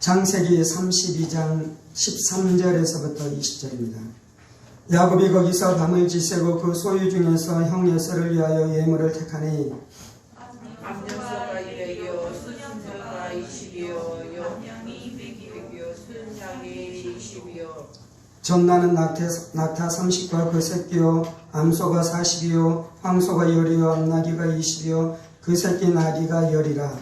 창세기 32장 13절에서부터 20절입니다. 야곱이 거기서 밤을 지새고 그 소유 중에서 형 에서를 위하여 예물을 택하니 암년소가 200이요 수년소가 20이요 여명이 200이요 순장이 20이요 전나는 낙타 30과 그 새끼요 암소가 40이요 황소가 10이요 암나귀가 20이요 그 새끼 나귀가 10이라.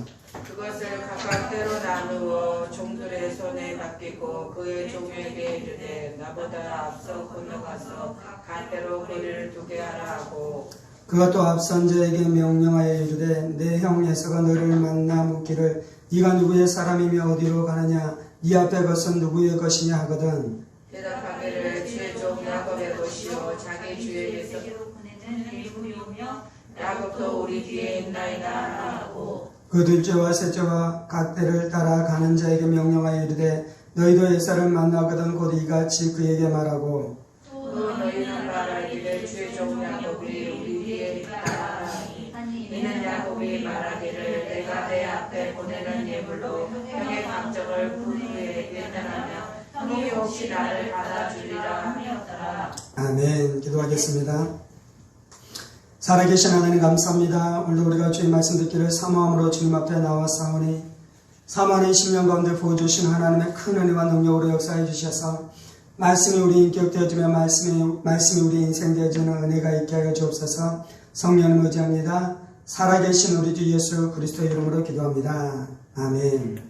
그것을 각각 때로 나누어 종들의 손에 맡기고 그의 종에게 이르되 나보다 앞서 건너가서 갓대로 거리를 두게 하라 하고 그가 또 앞선 자에게 명령하여 이르되 내 형 에서가 너를 만나 묻기를 네가 누구의 사람이며 어디로 가느냐 네 앞에 것은 누구의 것이냐 하거든. 대답하기를 주의 종 야곱의 것이요 자기 주에게서 보내는 일부이며 야곱도 우리 뒤에 있나이다 하고 그 둘째와 셋째와 갓대를 따라 가는 자에게 명령하여 이르되 너희도 에사를 만나거든 곧 이같이 그에게 말하고 또 너희는 말하기를 주의 종 야곱이 우리 뒤에 있다 하니 이는 야곱이 말하기를 내가 내 앞에 보내는 예물로 형의 감정을 분노에 외면하며 형이 혹시 나를 받아주리라 하였더라. 아멘. 기도하겠습니다. 살아계신 하나님 감사합니다. 오늘도 우리가 주의 말씀 듣기를 사모함으로 주님 앞에 나와사오니 사모하는 10년 가운데 보여주신 하나님의 큰 은혜와 능력으로 역사해 주셔서 말씀이 우리 인격 되어지며 말씀이 우리 인생 되어지는 은혜가 있게 하여 주옵소서. 성령을 의지합니다. 살아계신 우리 주 예수 그리스도 이름으로 기도합니다. 아멘.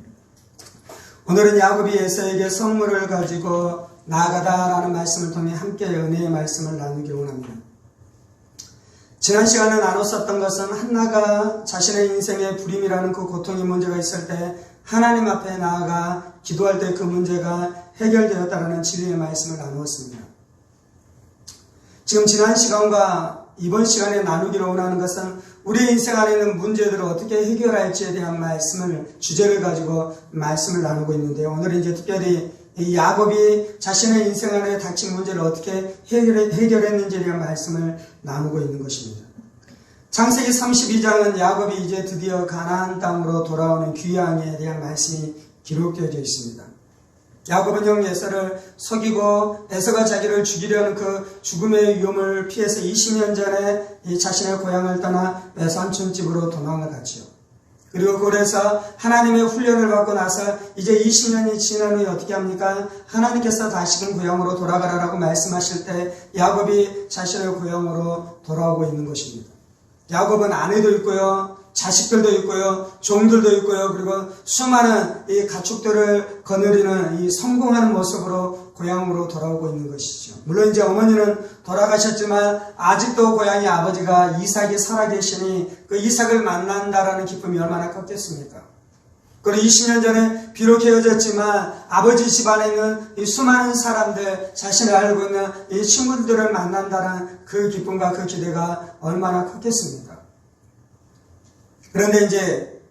오늘은 야곱이 에사에게 선물을 가지고 나아가다라는 말씀을 통해 함께 은혜의 말씀을 나누기 원합니다. 지난 시간에 나눴었던 것은 한나가 자신의 인생에 불임이라는 그 고통의 문제가 있을 때 하나님 앞에 나아가 기도할 때 그 문제가 해결되었다라는 진리의 말씀을 나누었습니다. 지금 지난 시간과 이번 시간에 나누기로 원하는 것은 우리 인생 안에 있는 문제들을 어떻게 해결할지에 대한 주제를 가지고 말씀을 나누고 있는데요. 오늘은 이제 특별히 이 야곱이 자신의 인생 안에 닥친 문제를 어떻게 해결했는지에 대한 말씀을 나누고 있는 것입니다. 창세기 32장은 야곱이 이제 드디어 가나안 땅으로 돌아오는 귀향에 대한 말씀이 기록되어져 있습니다. 야곱은 형 에서를 속이고 에서가 자기를 죽이려는 그 죽음의 위험을 피해서 20년 전에 자신의 고향을 떠나 외삼촌집으로 도망을 갔지요. 그리고 그래서 하나님의 훈련을 받고 나서 이제 20년이 지난 후에 어떻게 합니까? 하나님께서 다시금 고향으로 돌아가라라고 말씀하실 때 야곱이 자신의 고향으로 돌아오고 있는 것입니다. 야곱은 아내도 있고요, 자식들도 있고요, 종들도 있고요, 그리고 수많은 이 가축들을 거느리는 이 성공하는 모습으로 고향으로 돌아오고 있는 것이죠. 물론 이제 어머니는 돌아가셨지만 아직도 고향의 아버지가 이삭이 살아계시니 그 이삭을 만난다라는 기쁨이 얼마나 컸겠습니까? 그리고 20년 전에 비록 헤어졌지만 아버지 집안에 있는 이 수많은 사람들, 자신을 알고 있는 이 친구들을 만난다는 그 기쁨과 그 기대가 얼마나 컸겠습니까? 그런데 이제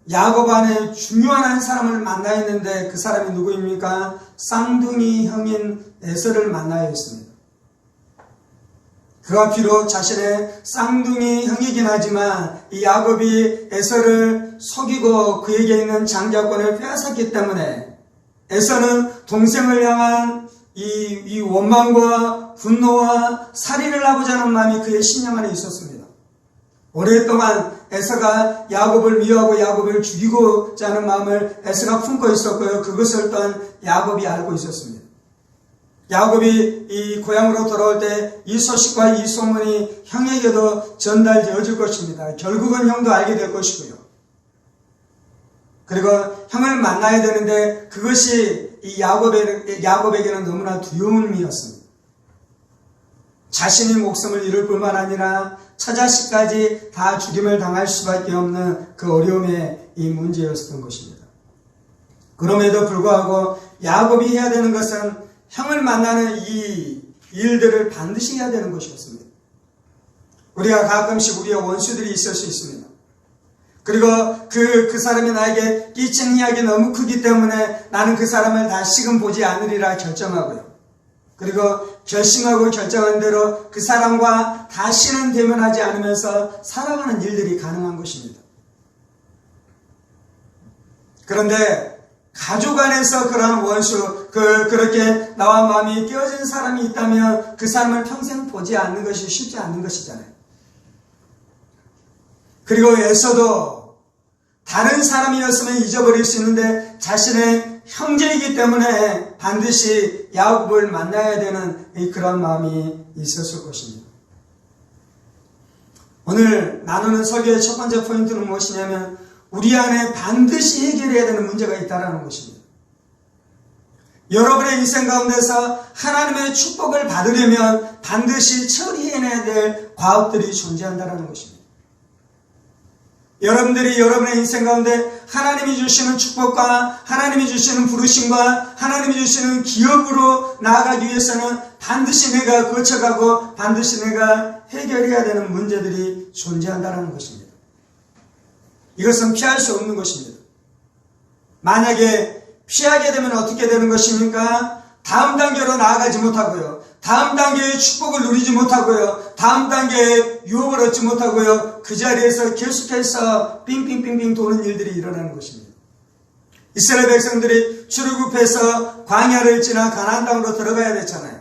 야곱 안에 중요한 한 사람을 만나야 했는데 그 사람이 누구입니까? 쌍둥이 형인 에서를 만나야 했습니다. 그가 비록 자신의 쌍둥이 형이긴 하지만 이 야곱이 에서를 속이고 그에게 있는 장자권을 빼앗았기 때문에 에서는 동생을 향한 이 원망과 분노와 살인을 하고자 하는 마음이 그의 심령 안에 있었습니다. 오랫동안 에서가 야곱을 미워하고 야곱을 죽이고자 하는 마음을 에서가 품고 있었고요. 그것을 또한 야곱이 알고 있었습니다. 야곱이 이 고향으로 돌아올 때 이 소식과 이 소문이 형에게도 전달되어질 것입니다. 결국은 형도 알게 될 것이고요. 그리고 형을 만나야 되는데 그것이 이 야곱에게는 너무나 두려운 일이었습니다. 자신이 목숨을 잃을 뿐만 아니라 처자식까지 다 죽임을 당할 수밖에 없는 그 어려움의 이 문제였던 것입니다. 그럼에도 불구하고 야곱이 해야 되는 것은 형을 만나는 이 일들을 반드시 해야 되는 것이었습니다. 우리가 가끔씩 우리의 원수들이 있을 수 있습니다. 그리고 그 사람이 나에게 끼친 이야기 너무 크기 때문에 나는 그 사람을 다시금 보지 않으리라 결정하고요. 그리고 결심하고 결정한 대로 그 사람과 다시는 대면하지 않으면서 살아가는 일들이 가능한 것입니다. 그런데 가족 안에서 그런 원수, 그렇게 나와 마음이 떼어진 사람이 있다면 그 사람을 평생 보지 않는 것이 쉽지 않는 것이잖아요. 그리고 에서도 다른 사람이었으면 잊어버릴 수 있는데 자신의 형제이기 때문에 반드시 야곱을 만나야 되는 그런 마음이 있었을 것입니다. 오늘 나누는 설교의 첫 번째 포인트는 무엇이냐면 우리 안에 반드시 해결해야 되는 문제가 있다는 것입니다. 여러분의 인생 가운데서 하나님의 축복을 받으려면 반드시 처리해내야 될 과업들이 존재한다는 것입니다. 여러분들이 여러분의 인생 가운데 하나님이 주시는 축복과 하나님이 주시는 부르심과 하나님이 주시는 기업으로 나아가기 위해서는 반드시 내가 거쳐가고 반드시 내가 해결해야 되는 문제들이 존재한다는 것입니다. 이것은 피할 수 없는 것입니다. 만약에 피하게 되면 어떻게 되는 것입니까? 다음 단계로 나아가지 못하고요. 다음 단계의 축복을 누리지 못하고요. 다음 단계의 유업을 얻지 못하고요. 그 자리에서 계속해서 빙빙빙빙 도는 일들이 일어나는 것입니다. 이스라엘 백성들이 출애굽해서 광야를 지나 가나안 땅으로 들어가야 됐잖아요.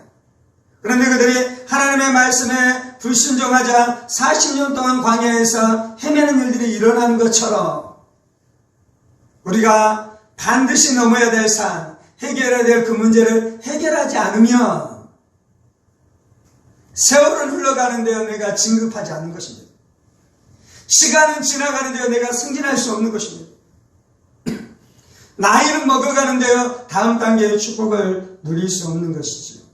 그런데 그들이 하나님의 말씀에 불순종하자 40년 동안 광야에서 헤매는 일들이 일어나는 것처럼 우리가 반드시 넘어야 될 산, 해결해야 될 그 문제를 해결하지 않으면 세월은 흘러가는데요, 내가 진급하지 않는 것입니다. 시간은 지나가는데요, 내가 승진할 수 없는 것입니다. 나이는 먹어가는데요, 다음 단계의 축복을 누릴 수 없는 것이지요.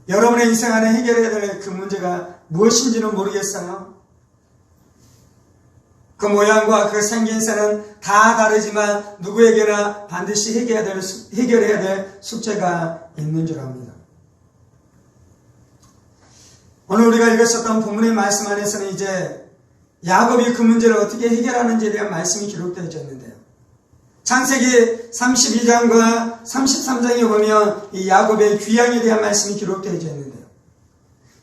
여러분의 인생 안에 해결해야 될 그 문제가 무엇인지는 모르겠어요. 그 모양과 그 생긴새는 다 다르지만 누구에게나 반드시 해결해야 될 숙제가 있는 줄 압니다. 오늘 우리가 읽었었던 본문의 말씀 안에서는 이제 야곱이 그 문제를 어떻게 해결하는지에 대한 말씀이 기록되어 있는데요. 창세기 32장과 33장에 보면 이 야곱의 귀향에 대한 말씀이 기록되어 있는데요.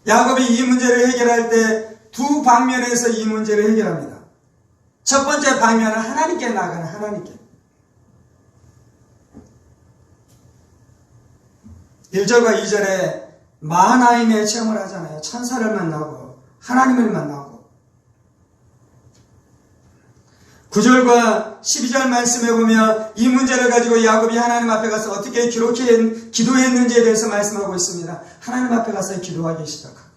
야곱이 이 문제를 해결할 때 두 방면에서 이 문제를 해결합니다. 첫 번째 방면은 하나님께 나아가는 하나님께. 1절과 2절에 마하나임의 체험을 하잖아요. 천사를 만나고 하나님을 만나고. 9절과 12절 말씀에 보면 이 문제를 가지고 야곱이 하나님 앞에 가서 어떻게 기도했는지에 대해서 말씀하고 있습니다. 하나님 앞에 가서 기도하기 시작하고.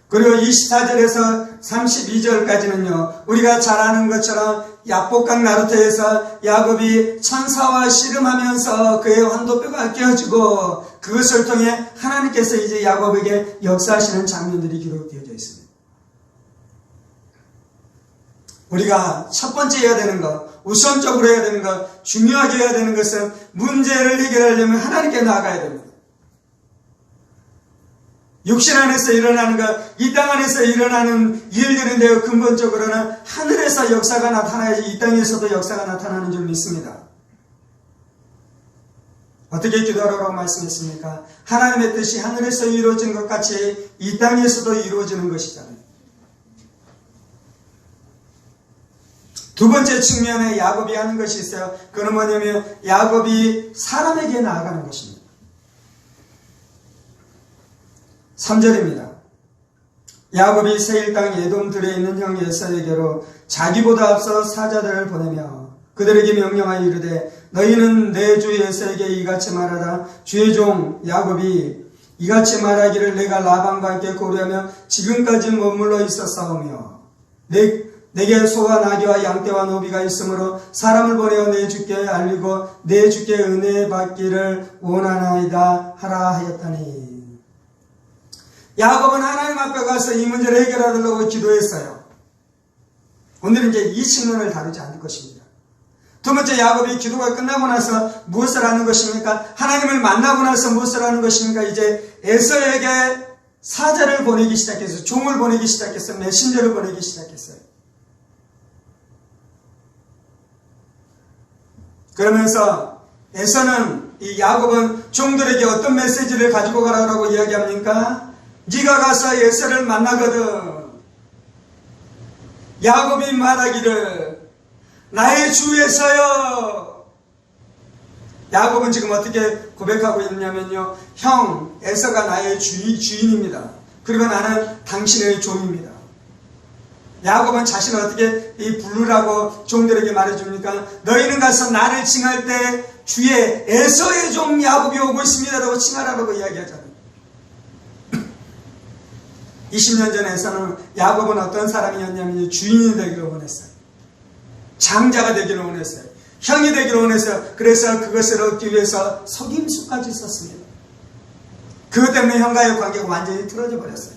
그리고 24절에서 32절까지는요, 우리가 잘 아는 것처럼 야복강 나루터에서 야곱이 천사와 씨름하면서 그의 환도뼈가 깨어지고 그것을 통해 하나님께서 이제 야곱에게 역사하시는 장면들이 기록되어 있습니다. 우리가 첫 번째 해야 되는 것, 우선적으로 해야 되는 것, 중요하게 해야 되는 것은 문제를 해결하려면 하나님께 나아가야 됩니다. 육신 안에서 일어나는 것, 이 땅 안에서 일어나는 일들인데요, 근본적으로는 하늘에서 역사가 나타나야지 이 땅에서도 역사가 나타나는 줄 믿습니다. 어떻게 기도하라고 말씀했습니까? 하나님의 뜻이 하늘에서 이루어진 것 같이 이 땅에서도 이루어지는 것이잖아요. 두 번째 측면에 야곱이 하는 것이 있어요. 그건 뭐냐면 야곱이 사람에게 나아가는 것입니다. 3절입니다. 야곱이 세일 땅 에돔 들에 있는 형 에사에게로 자기보다 앞서 사자들을 보내며 그들에게 명령하여 이르되 너희는 내 주 에사에게 이같이 말하라. 주의 종 야곱이 이같이 말하기를 내가 라반과 함께 고려하며 지금까지 머물러 있었사오며 내게 소와 나귀와 양떼와 노비가 있으므로 사람을 보내어 내 주께 알리고 내 주께 은혜 받기를 원하나이다 하라 하였다니. 야곱은 하나님 앞에 가서 이 문제를 해결하려고 기도했어요. 오늘은 이제 이 측면을 다루지 않을 것입니다. 두 번째, 야곱이 기도가 끝나고 나서 무엇을 하는 것입니까? 하나님을 만나고 나서 무엇을 하는 것입니까? 이제 에서에게 사자를 보내기 시작했어요. 종을 보내기 시작했어요. 메신저를 보내기 시작했어요. 그러면서 에서는, 이 야곱은 종들에게 어떤 메시지를 가지고 가라고 이야기합니까? 네가 가서 에서를 만나거든 야곱이 말하기를 나의 주에서요. 야곱은 지금 어떻게 고백하고 있냐면요. 형, 에서가 나의 주인입니다. 그리고 나는 당신의 종입니다. 야곱은 자신을 어떻게 부르라고 종들에게 말해줍니까? 너희는 가서 나를 칭할 때 주의 에서의 종 야곱이 오고 있습니다라고 칭하라고 이야기하잖아요. 20년 전에서는 야곱은 어떤 사람이었냐면 주인이 되기를 원했어요. 장자가 되기를 원했어요. 형이 되기를 원했어요. 그래서 그것을 얻기 위해서 속임수까지 썼습니다. 그것 때문에 형과의 관계가 완전히 틀어져 버렸어요.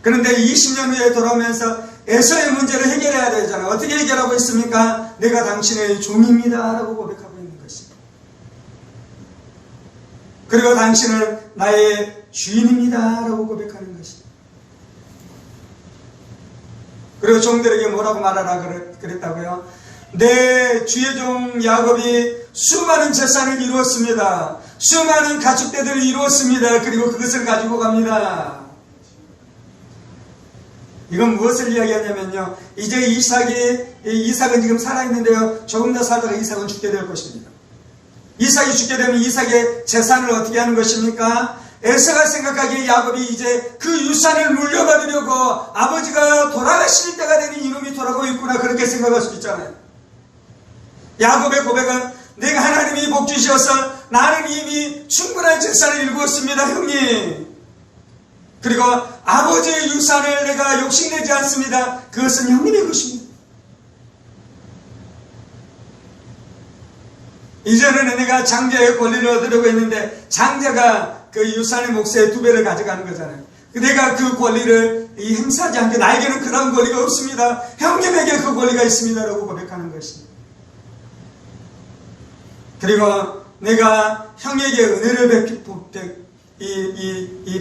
그런데 20년 후에 돌아오면서 에서의 문제를 해결해야 되잖아요. 어떻게 해결하고 있습니까? 내가 당신의 종입니다 라고 고백하고 있는 것입니다. 그리고 당신은 나의 주인입니다 라고 고백하는 것입니다. 그리고 종들에게 뭐라고 말하라 그랬다고요? 내 주의 종 야곱이 수많은 재산을 이루었습니다. 수많은 가축대들을 이루었습니다. 그리고 그것을 가지고 갑니다. 이건 무엇을 이야기하냐면요. 이제 이삭은 지금 살아있는데요. 조금 더 살다가 이삭은 죽게 될 것입니다. 이삭이 죽게 되면 이삭의 재산을 어떻게 하는 것입니까? 에서가 생각하기에 야곱이 이제 그 유산을 물려받으려고 아버지가 돌아가실 때가 되니 이놈이 돌아가고 있구나 그렇게 생각할 수 있잖아요. 야곱의 고백은 내가 하나님이 복 주셔서 나는 이미 충분한 재산을 일구었습니다 형님. 그리고 아버지의 유산을 내가 욕심내지 않습니다. 그것은 형님의 것입니다. 이제는 내가 장자의 권리를 얻으려고 했는데 장자가 그 유산의 몫의 2배를 가져가는 거잖아요. 내가 그 권리를 행사하지 않게 나에게는 그런 권리가 없습니다. 형님에게 그 권리가 있습니다. 라고 고백하는 것입니다. 그리고 내가 형에게 은혜를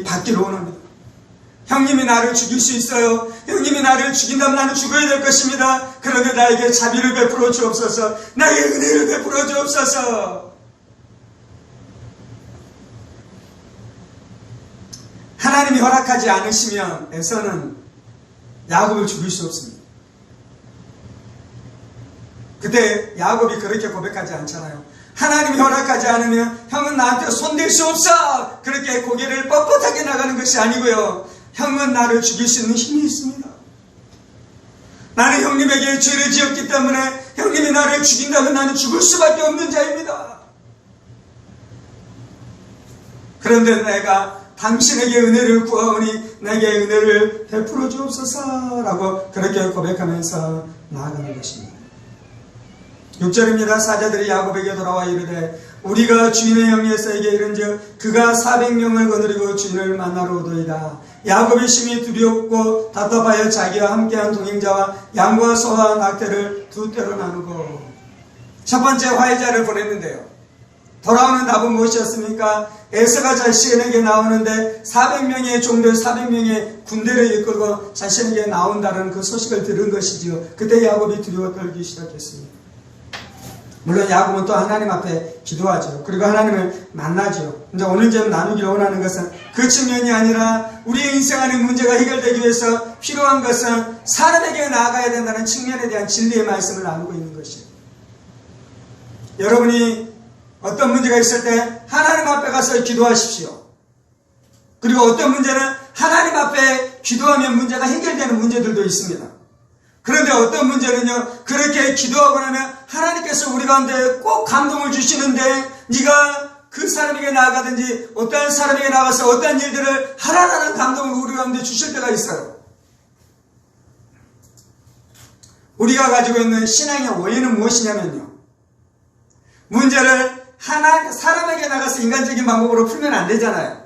받기로 원합니다. 형님이 나를 죽일 수 있어요. 형님이 나를 죽인다면 나는 죽어야 될 것입니다. 그런데 나에게 자비를 베풀어 주옵소서. 나에게 은혜를 베풀어 주옵소서. 하나님이 허락하지 않으시면 에서는 야곱을 죽일 수 없습니다. 그때 야곱이 그렇게 고백하지 않잖아요. 하나님이 허락하지 않으면 형은 나한테 손댈 수 없어. 그렇게 고개를 뻣뻣하게 나가는 것이 아니고요. 형은 나를 죽일 수 있는 힘이 있습니다. 나는 형님에게 죄를 지었기 때문에 형님이 나를 죽인다면 나는 죽을 수밖에 없는 자입니다. 그런데 내가 당신에게 은혜를 구하오니 내게 은혜를 베풀어 주옵소서라고 그렇게 고백하면서 나아가는 것입니다. 6절입니다. 사자들이 야곱에게 돌아와 이르되 우리가 주인의 형이 에서에게 이른즉 그가 400명을 거느리고 주인을 만나러 오도이다. 야곱이 심히 두렵고 답답하여 자기와 함께한 동행자와 양과 소와 낙태를 2떼로 나누고 첫 번째 화해자를 보냈는데요. 돌아오는 답은 무엇이었습니까? 에서가 자신에게 나오는데 400명의 종들 400명의 군대를 이끌고 자신에게 나온다는 그 소식을 들은 것이지요. 그때 야곱이 두려워 떨기 시작했습니다. 물론 야곱은 또 하나님 앞에 기도하죠. 그리고 하나님을 만나죠. 근데 오늘 좀 나누기를 원하는 것은 그 측면이 아니라 우리의 인생 안의 문제가 해결되기 위해서 필요한 것은 사람에게 나아가야 된다는 측면에 대한 진리의 말씀을 나누고 있는 것이에요. 여러분이 어떤 문제가 있을 때 하나님 앞에 가서 기도하십시오. 그리고 어떤 문제는 하나님 앞에 기도하면 문제가 해결되는 문제들도 있습니다. 그런데 어떤 문제는요, 그렇게 기도하고 나면 하나님께서 우리 가운데 꼭 감동을 주시는데 네가 그 사람에게 나아가든지 어떠한 사람에게 나가서 어떠한 일들을 하라라는 감동을 우리 가운데 주실 때가 있어요. 우리가 가지고 있는 신앙의 오해는 무엇이냐면요, 문제를 사람에게 나가서 인간적인 방법으로 풀면 안 되잖아요.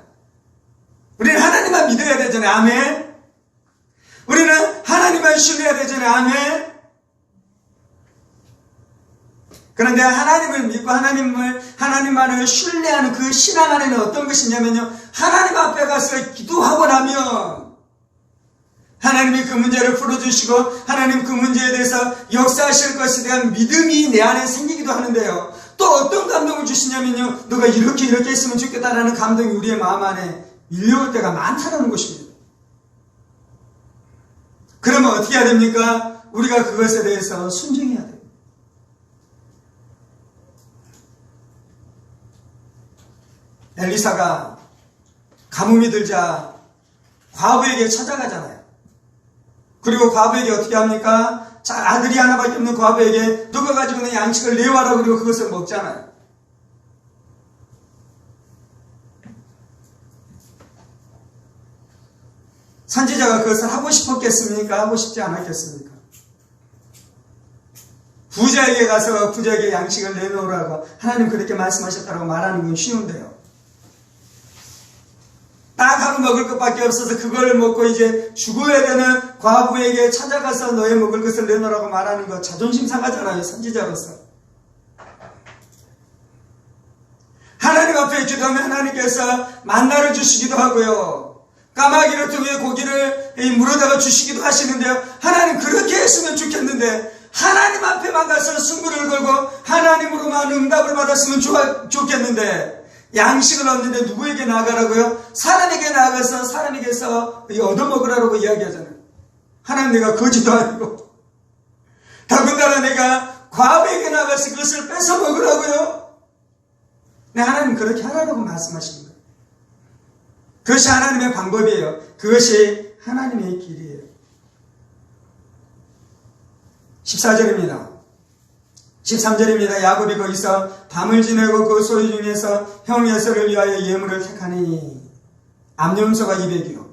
우리는 하나님만 믿어야 되잖아요. 아멘. 우리는 하나님만 신뢰해야 되잖아요. 아멘. 그런데 하나님을 믿고 하나님만을 신뢰하는 그 신앙 안에는 어떤 것이 있냐면요, 하나님 앞에 가서 기도하고 나면 하나님이 그 문제를 풀어주시고 하나님 그 문제에 대해서 역사하실 것에 대한 믿음이 내 안에 생기기도 하는데요, 또 어떤 감동을 주시냐면요, 너가 이렇게 했으면 좋겠다라는 감동이 우리의 마음 안에 밀려올 때가 많다는 것입니다. 그러면 어떻게 해야 됩니까? 우리가 그것에 대해서 순종해야 됩니다. 엘리사가 가뭄이 들자 과부에게 찾아가잖아요. 그리고 과부에게 어떻게 합니까? 자, 아들이 하나밖에 없는 과부에게 누가 가지고 있는 양식을 내와라 그리고 그것을 먹잖아요. 선지자가 그것을 하고 싶었겠습니까? 하고 싶지 않았겠습니까? 부자에게 가서 부자에게 양식을 내놓으라고 하나님 그렇게 말씀하셨다고 말하는 건 쉬운데요. 딱 하루 먹을 것밖에 없어서 그걸 먹고 이제 죽어야 되는 과부에게 찾아가서 너의 먹을 것을 내놓으라고 말하는 거 자존심 상하잖아요. 선지자로서. 하나님 앞에 기도하면 하나님께서 만나를 주시기도 하고요. 까마귀를 통해 고기를 물어다가 주시기도 하시는데요. 하나님 그렇게 했으면 좋겠는데 하나님 앞에만 가서 승부를 걸고 하나님으로만 응답을 받았으면 좋겠는데 양식을 얻는데 누구에게 나아가라고요? 사람에게 나아가서 사람에게서 얻어먹으라고 이야기하잖아요. 하나님 내가 거지도 아니고 더군다나 내가 과부에게 나가서 그것을 뺏어 먹으라고요? 네, 하나님 그렇게 하라고 말씀하시는 거예요. 그것이 하나님의 방법이에요. 그것이 하나님의 길이에요. 14절입니다. 13절입니다. 야곱이 거기서 밤을 지내고 그 소유 중에서 형 에서를 위하여 예물을 택하니 암염소가 200이요.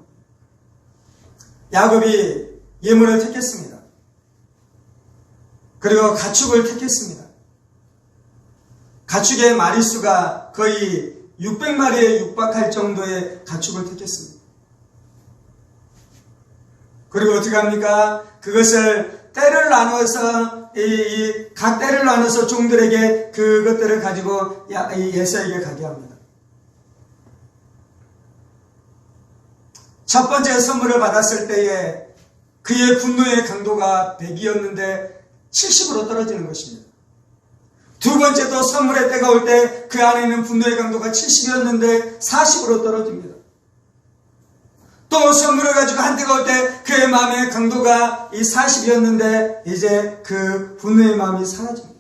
야곱이 예물을 택했습니다. 그리고 가축을 택했습니다. 가축의 마리수가 거의 600마리에 육박할 정도의 가축을 택했습니다. 그리고 어떻게 합니까? 그것을 때를 나눠서 각 때를 나눠서 종들에게 그것들을 가지고 예서에게 가게 합니다. 첫 번째 선물을 받았을 때에 그의 분노의 강도가 100이었는데 70으로 떨어지는 것입니다. 두 번째도 선물의 때가 올 때 그 안에 있는 분노의 강도가 70이었는데 40으로 떨어집니다. 또 선물을 가지고 한 때가 올 때 그의 마음의 강도가 40이었는데 이제 그 분노의 마음이 사라집니다.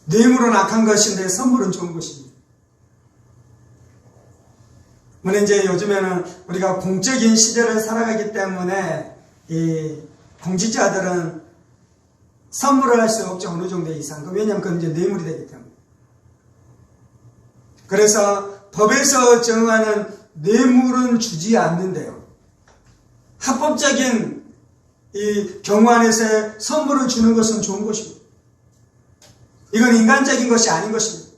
뇌물은 악한 것인데 선물은 좋은 것입니다. 물론 이제 요즘에는 우리가 공적인 시대를 살아가기 때문에 이 공직자들은 선물을 할 수 없죠. 어느 정도 이상. 왜냐하면 그건 이제 뇌물이 되기 때문에. 그래서 법에서 정하는 뇌물은 주지 않는데요. 합법적인 이 경우 안에서 선물을 주는 것은 좋은 것입니다. 이건 인간적인 것이 아닌 것입니다.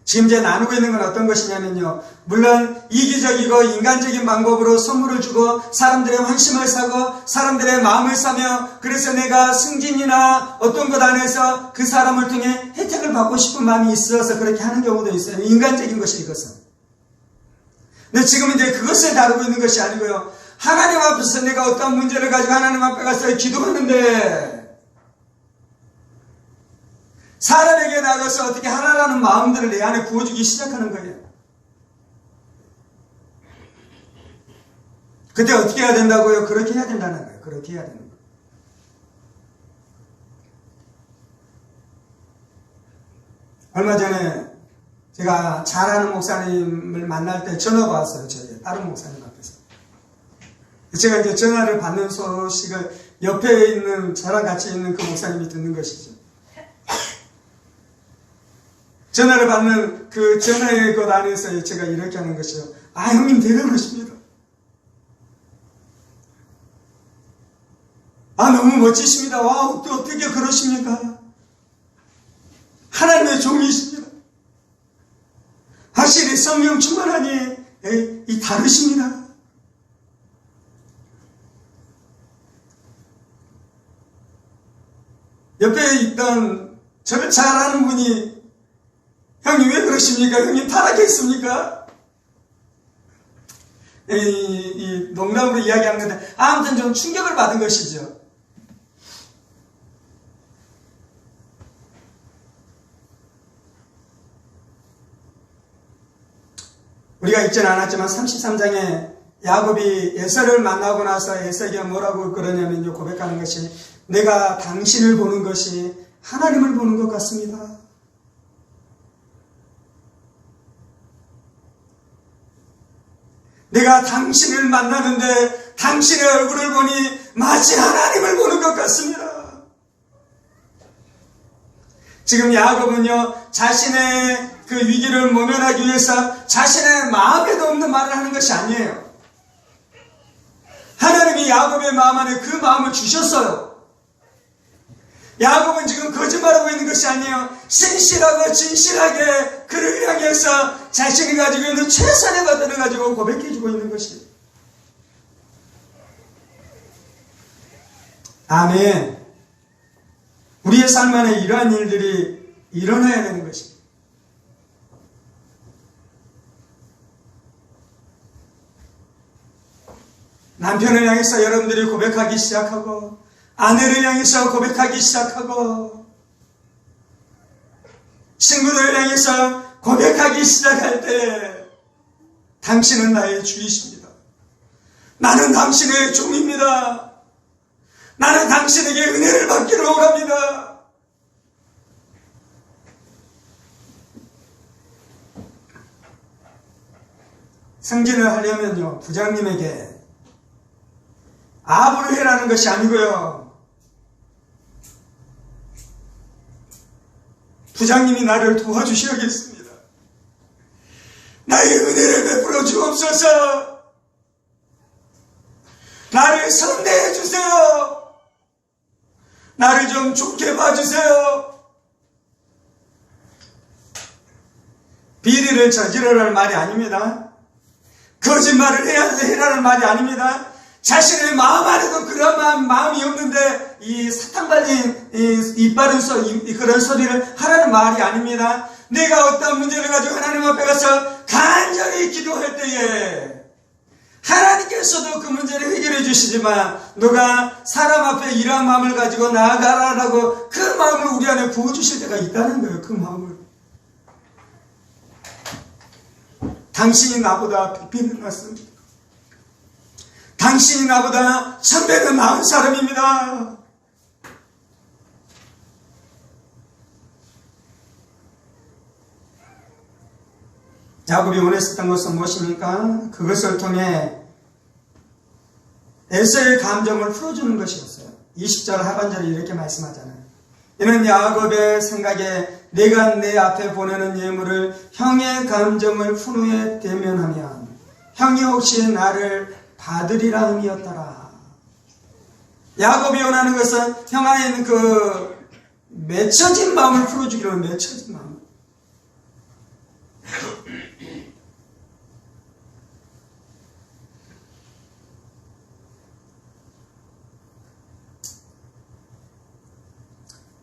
지금 이제 나누고 있는 건 어떤 것이냐면요. 물론 이기적이고 인간적인 방법으로 선물을 주고 사람들의 환심을 사고 사람들의 마음을 사며 그래서 내가 승진이나 어떤 것 안에서 그 사람을 통해 혜택을 받고 싶은 마음이 있어서 그렇게 하는 경우도 있어요. 인간적인 것이 이것은. 근데 지금 이제 그것을 다루고 있는 것이 아니고요. 하나님 앞에서 내가 어떤 문제를 가지고 하나님 앞에 가서 기도하는데 사람에게 나가서 어떻게 하나라는 마음들을 내 안에 부어주기 시작하는 거예요. 그때 어떻게 해야 된다고요? 그렇게 해야 된다는 거예요. 그렇게 해야 되는 거예요. 얼마 전에 제가 잘 아는 목사님을 만날 때 전화가 왔어요. 저희 다른 목사님 앞에서. 제가 이제 전화를 받는 소식을 옆에 있는 저랑 같이 있는 그 목사님이 듣는 것이죠. 전화를 받는 그 전화의 것 안에서 제가 이렇게 하는 것이요. 아, 형님 대단하십니다. 아, 너무 멋지십니다. 와, 어떻게 그러십니까? 하나님의 종이십니다. 확실히 성령 충만하니 이 다르십니다. 옆에 있던 저를 잘 아는 분이 형님 왜 그러십니까? 형님 타락했습니까? 이 농담으로 이야기하는 건데 아무튼 좀 충격을 받은 것이죠. 우리가 읽지는 않았지만 33장에 야곱이 에서를 만나고 나서 에서에게 뭐라고 그러냐면요, 고백하는 것이 내가 당신을 보는 것이 하나님을 보는 것 같습니다. 내가 당신을 만나는데 당신의 얼굴을 보니 마치 하나님을 보는 것 같습니다. 지금 야곱은요, 자신의 그 위기를 모면하기 위해서 자신의 마음에도 없는 말을 하는 것이 아니에요. 하나님이 야곱의 마음 안에 그 마음을 주셨어요. 야곱은 지금 거짓말하고 있는 것이 아니에요. 신실하고 진실하게 그를 향해서 자신이 가지고 있는 최선의 것들을 가지고 고백해주고 있는 것이에요. 아멘. 우리의 삶 안에 이러한 일들이 일어나야 되는 것입니다. 남편을 향해서 여러분들이 고백하기 시작하고, 아내를 향해서 고백하기 시작하고, 친구들을 향해서 고백하기 시작할 때 당신은 나의 주이십니다. 나는 당신의 종입니다. 나는 당신에게 은혜를 받기로 원합니다. 승진을 하려면요, 부장님에게 아부를 해라는 것이 아니고요, 부장님이 나를 도와주셔야겠습니다. 나의 은혜를 베풀어 주옵소서. 나를 선대해 주세요. 나를 좀 좋게 봐주세요. 비리를 저지르라는 말이 아닙니다. 거짓말을 해라는 말이 아닙니다. 자신의 마음 안에도 그런 마음이 없는데 이 사탕 발린 이빨은 그런 소리를 하라는 말이 아닙니다. 내가 어떤 문제를 가지고 하나님 앞에 가서 간절히 기도할 때에 하나님께서도 그 문제를 해결해 주시지만 너가 사람 앞에 이러한 마음을 가지고 나아가라라고 그 마음을 우리 안에 부어주실 때가 있다는 거예요. 그 마음을. 당신이 나보다 100배는 낫습니다. 당신이 나보다 1000배는 나은 사람입니다. 야곱이 원했었던 것은 무엇입니까? 그것을 통해 에서의 감정을 풀어주는 것이었어요. 20절 하반절에 이렇게 말씀하잖아요. 이는 야곱의 생각에 내가 내 앞에 보내는 예물을 형의 감정을 푼 후에 대면하면 형이 혹시 나를 받으리라 함이었더라. 야곱이 원하는 것은 형 안에 있는 그 맺혀진 마음을 풀어주기로 하는 맺혀진 마음.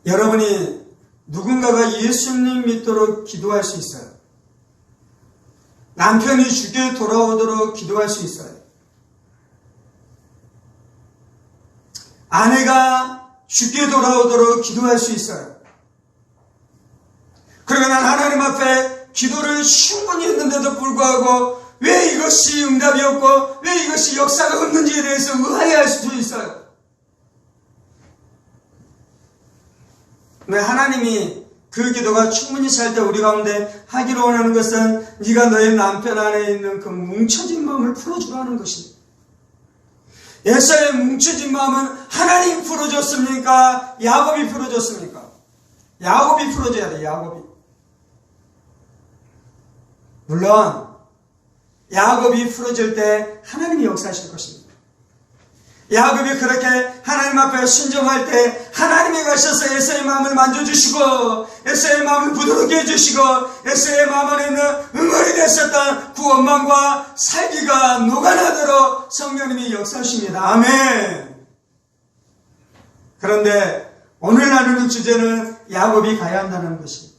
여러분이 누군가가 예수님 믿도록 기도할 수 있어요. 남편이 주께 돌아오도록 기도할 수 있어요. 아내가 주께 돌아오도록 기도할 수 있어요. 그리고 난 하나님 앞에 기도를 충분히 했는데도 불구하고 왜 이것이 응답이 없고 왜 이것이 역사가 없는지에 대해서 의아해할 수도 있어요. 왜 하나님이 그 기도가 충분히 잘 때 우리 가운데 하기로 원하는 것은 네가 너의 남편 안에 있는 그 뭉쳐진 마음을 풀어주라는 것입니다. 에서의 뭉쳐진 마음은 하나님 풀어줬습니까? 야곱이 풀어줬습니까? 야곱이 풀어줘야 돼. 야곱이. 물론 야곱이 풀어줄 때 하나님이 역사하실 것입니다. 야곱이 그렇게 하나님 앞에 순종할 때 하나님이 가셔서 에서의 마음을 만져주시고 에서의 마음을 부드럽게 해주시고 에서의 마음 안에 있는 응어리 됐었던 그 원망과 살기가 녹아나도록 성령님이 역사하십니다. 아멘. 그런데 오늘 나누는 주제는 야곱이 가야 한다는 것입니다.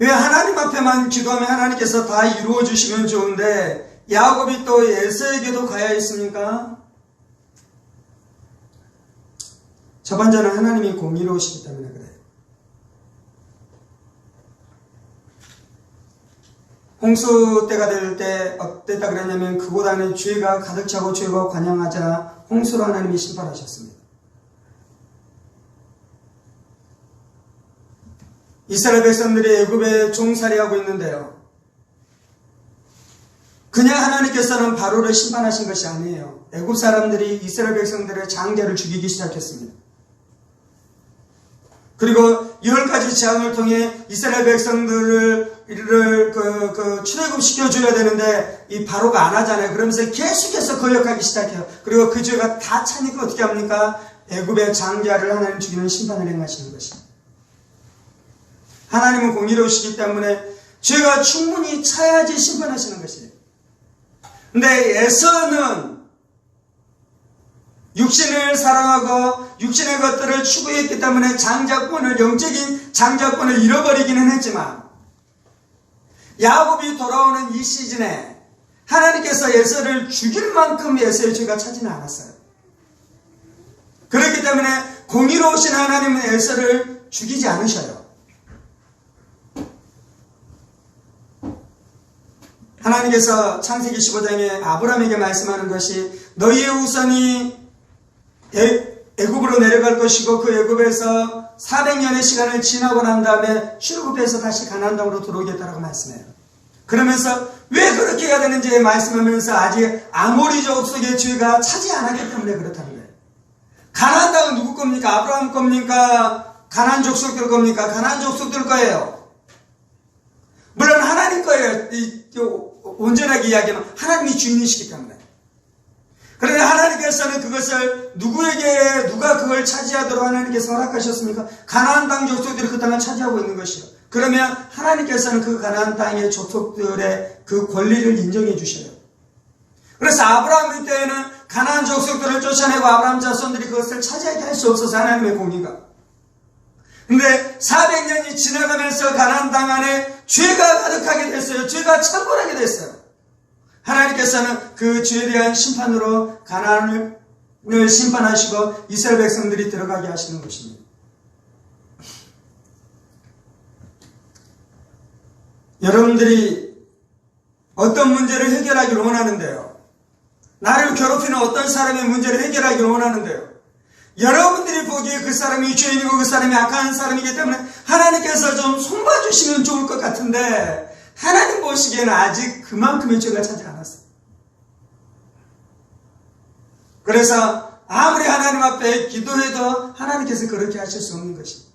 왜 하나님 앞에만 기도하면 하나님께서 다 이루어 주시면 좋은데 야곱이 또 에서에게도 가야 했습니까? 첫 번째는 하나님이 공의로우시기 때문에 그래요. 홍수 때가 될 때 어땠다 그랬냐면 그곳 안에 죄가 가득 차고 죄가 관영하자 홍수로 하나님이 심판하셨습니다. 이스라엘 백성들이 애굽에 종살이하고 있는데요. 그냥 하나님께서는 바로를 심판하신 것이 아니에요. 애굽 사람들이 이스라엘 백성들의 장자를 죽이기 시작했습니다. 그리고 10가지 재앙을 통해 이스라엘 백성들을 출애굽시켜줘야 되는데 이 바로가 안 하잖아요. 그러면서 계속해서 거역하기 시작해요. 그리고 그 죄가 다 차니까 어떻게 합니까? 애굽의 장자를 하나님 죽이는 심판을 행하시는 것입니다. 하나님은 공의로우시기 때문에 죄가 충분히 차야지 심판하시는 것이에요. 근데 에서는 육신을 사랑하고 육신의 것들을 추구했기 때문에 장자권을, 영적인 장자권을 잃어버리기는 했지만 야곱이 돌아오는 이 시즌에 하나님께서 에서를 죽일 만큼 에서의 죄가 차지는 않았어요. 그렇기 때문에 공의로우신 하나님은 에서를 죽이지 않으셔요. 하나님께서 창세기 15장에 아브라함에게 말씀하는 것이 너희의 후손이 애굽으로 내려갈 것이고 그 애굽에서 400년의 시간을 지나고 난 다음에 출애굽해서 다시 가나안 땅으로 들어오겠다라고 말씀해요. 그러면서 왜 그렇게 해야 되는지 말씀하면서 아직 아모리 족속의 죄가 차지 않았기 때문에 그렇다는 거예요. 가나안 땅은 누구 겁니까? 아브라함 겁니까? 가나안 족속들 겁니까? 가나안 족속들 거예요. 물론 하나님 거예요. 온전하게 이야기하면 하나님이 주인이시기 때문에. 그런데 하나님께서는 그것을 누가 그걸 차지하도록 하나님께서 허락하셨습니까? 가나안 땅 족속들이 그 땅을 차지하고 있는 것이요. 그러면 하나님께서는 그 가나안 땅의 족속들의 그 권리를 인정해 주셔요. 그래서 아브라함 때에는 가나안 족속들을 쫓아내고 아브라함 자손들이 그것을 차지하게 할 수 없어서 하나님의 공의가. 근데 400년이 지나가면서 가나안 땅 안에 죄가 가득하게 됐어요. 죄가 창궐하게 됐어요. 하나님께서는 그 죄에 대한 심판으로 가나안을 심판하시고 이스라엘 백성들이 들어가게 하시는 것입니다. 여러분들이 어떤 문제를 해결하기를 원하는데요? 나를 괴롭히는 어떤 사람의 문제를 해결하기를 원하는데요? 여러분들이 보기에 그 사람이 죄인이고 그 사람이 악한 사람이기 때문에 하나님께서 좀 손봐주시면 좋을 것 같은데 하나님 보시기에는 아직 그만큼의 죄가 차지 않았어요. 그래서 아무리 하나님 앞에 기도해도 하나님께서 그렇게 하실 수 없는 것입니다.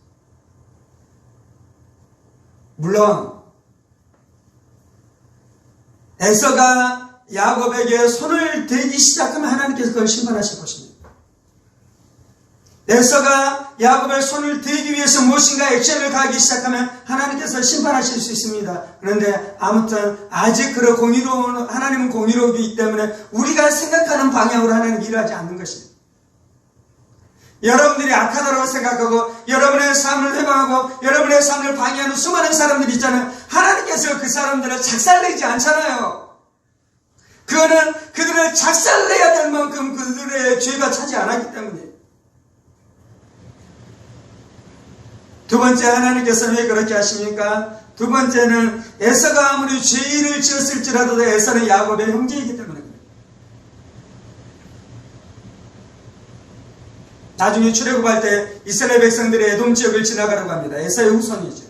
물론 에서가 야곱에게 손을 대기 시작하면 하나님께서 그걸 심판하실 것입니다. 에서가 야곱의 손을 대기 위해서 무엇인가 액션을 가하기 시작하면 하나님께서 심판하실 수 있습니다. 그런데 아무튼 아직 그런 공의로운 하나님은 공의로우기 때문에 우리가 생각하는 방향으로 하나님 일하지 않는 것입니다. 여러분들이 악하다고 생각하고 여러분의 삶을 회방하고 여러분의 삶을 방해하는 수많은 사람들이 있잖아요. 하나님께서 그 사람들을 작살내지 않잖아요. 그거는 그들을 작살내야 될 만큼 그들의 죄가 차지 않았기 때문이에요. 두 번째, 하나님께서는 왜 그렇게 하십니까? 두 번째는 에서가 아무리 죄를 지었을지라도 에서는 야곱의 형제이기 때문에 그래요. 나중에 출애굽할 때 이스라엘 백성들이 에돔 지역을 지나가려고 합니다. 에서의 후손이죠.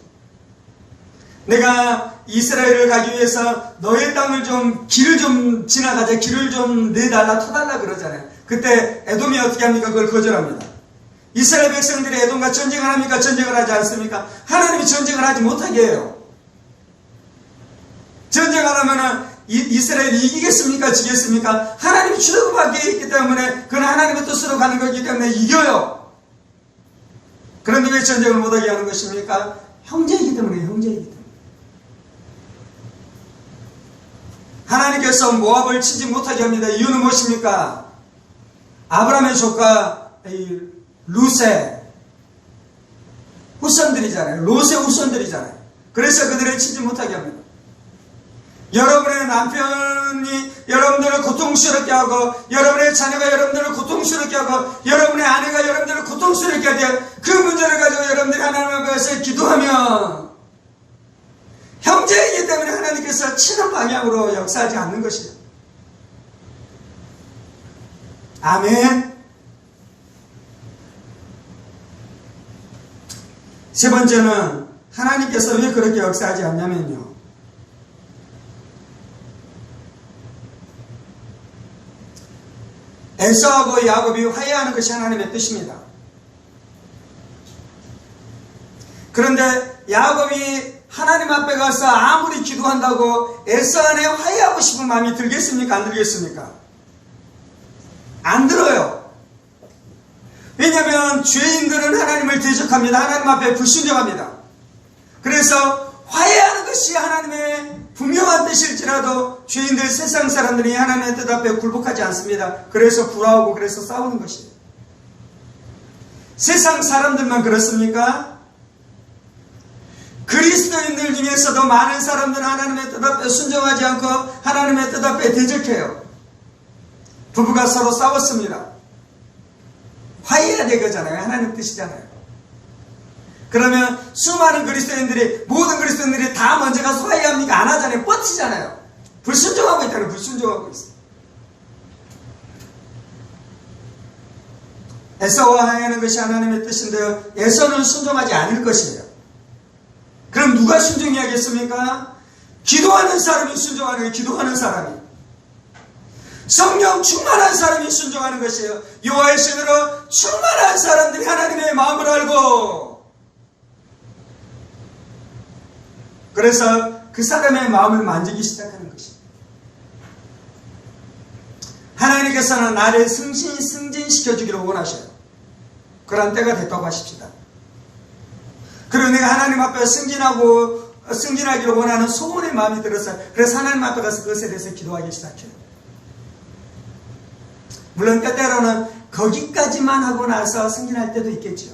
내가 이스라엘을 가기 위해서 너의 땅을 길을 좀 지나가자, 길을 좀 내달라, 터달라 그러잖아요. 그때 에돔이 어떻게 합니까? 그걸 거절합니다. 이스라엘 백성들이 에돔과 전쟁을 합니까? 전쟁을 하지 않습니까? 하나님이 전쟁을 하지 못하게 해요. 전쟁을 하면은 이스라엘이 이기겠습니까? 지겠습니까? 하나님이 출애굽하게 했기 때문에 그건 하나님의 뜻으로 가는 거기 때문에 이겨요. 그런데 왜 전쟁을 못하게 하는 것입니까? 형제이기 때문에, 형제이기 때문에. 하나님께서 모압을 치지 못하게 합니다. 이유는 무엇입니까? 아브라함의 조카 룻의 후손들이잖아요. 롯의 후손들이잖아요. 그래서 그들을 치지 못하게 합니다. 여러분의 남편이 여러분들을 고통스럽게 하고, 여러분의 자녀가 여러분들을 고통스럽게 하고, 여러분의 아내가 여러분들을 고통스럽게 하되, 그 문제를 가지고 여러분들이 하나님 앞에서 기도하면 형제이기 때문에 하나님께서 치는 방향으로 역사하지 않는 것이에요. 아멘. 세 번째는 하나님께서 왜 그렇게 역사하지 않냐면요, 에서하고 야곱이 화해하는 것이 하나님의 뜻입니다. 그런데 야곱이 하나님 앞에 가서 아무리 기도한다고 에서 안에 화해하고 싶은 마음이 들겠습니까? 안 들겠습니까? 안 들어요. 왜냐하면 죄인들은 하나님을 대적합니다. 하나님 앞에 불순종합니다. 그래서 화해하는 것이 하나님의 분명한 뜻일지라도 죄인들, 세상 사람들이 하나님의 뜻 앞에 굴복하지 않습니다. 그래서 불화하고 그래서 싸우는 것이에요. 세상 사람들만 그렇습니까? 그리스도인들 중에서도 많은 사람들은 하나님의 뜻 앞에 순종하지 않고 하나님의 뜻 앞에 대적해요. 부부가 서로 싸웠습니다. 화해해야 되거잖아요. 하나님 뜻이잖아요. 그러면 수많은 그리스도인들이, 모든 그리스도인들이 다 먼저 가서 화해합니까? 안 하잖아요. 버티잖아요. 불순종하고 있다는, 불순종하고 있어요. 에서와 화해하는 것이 하나님의 뜻인데요, 에서는 순종하지 않을 것이에요. 그럼 누가 순종해야겠습니까? 기도하는 사람이 순종하는 거예요. 기도하는 사람이. 성령 충만한 사람이 순종하는 것이에요. 여호와의 신으로 충만한 사람들이 하나님의 마음을 알고, 그래서 그 사람의 마음을 만지기 시작하는 것입니다. 하나님께서는 나를 승진시켜주기를 원하셔요. 그런 때가 됐다고 하십시다. 그리고 내가 하나님 앞에 승진하기를 원하는 소원의 마음이 들었어요. 그래서 하나님 앞에 가서 그것에 대해서 기도하기 시작해요. 물론 때때로는 거기까지만 하고 나서 승진할 때도 있겠죠.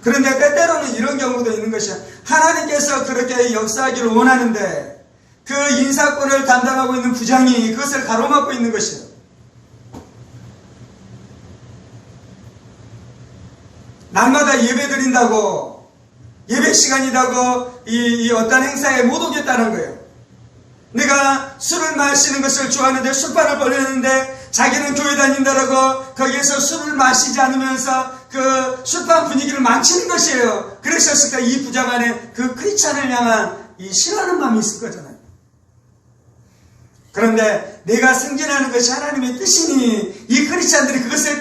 그런데 때때로는 이런 경우도 있는 것이요, 하나님께서 그렇게 역사하기를 원하는데 그 인사권을 담당하고 있는 부장이 그것을 가로막고 있는 것이에요. 날마다 예배 드린다고, 예배 시간이라고 이 어떤 행사에 못 오겠다는 거예요. 내가 술을 마시는 것을 좋아하는데 술판을 벌였는데 자기는 교회 다닌다라고 거기에서 술을 마시지 않으면서 그 술판 분위기를 망치는 것이에요. 그러셨을까? 이 부장 안에 그 크리스찬을 향한 이 싫어하는 마음이 있을 거잖아요. 그런데 내가 승진하는 것이 하나님의 뜻이니 이 크리스찬들이 그것을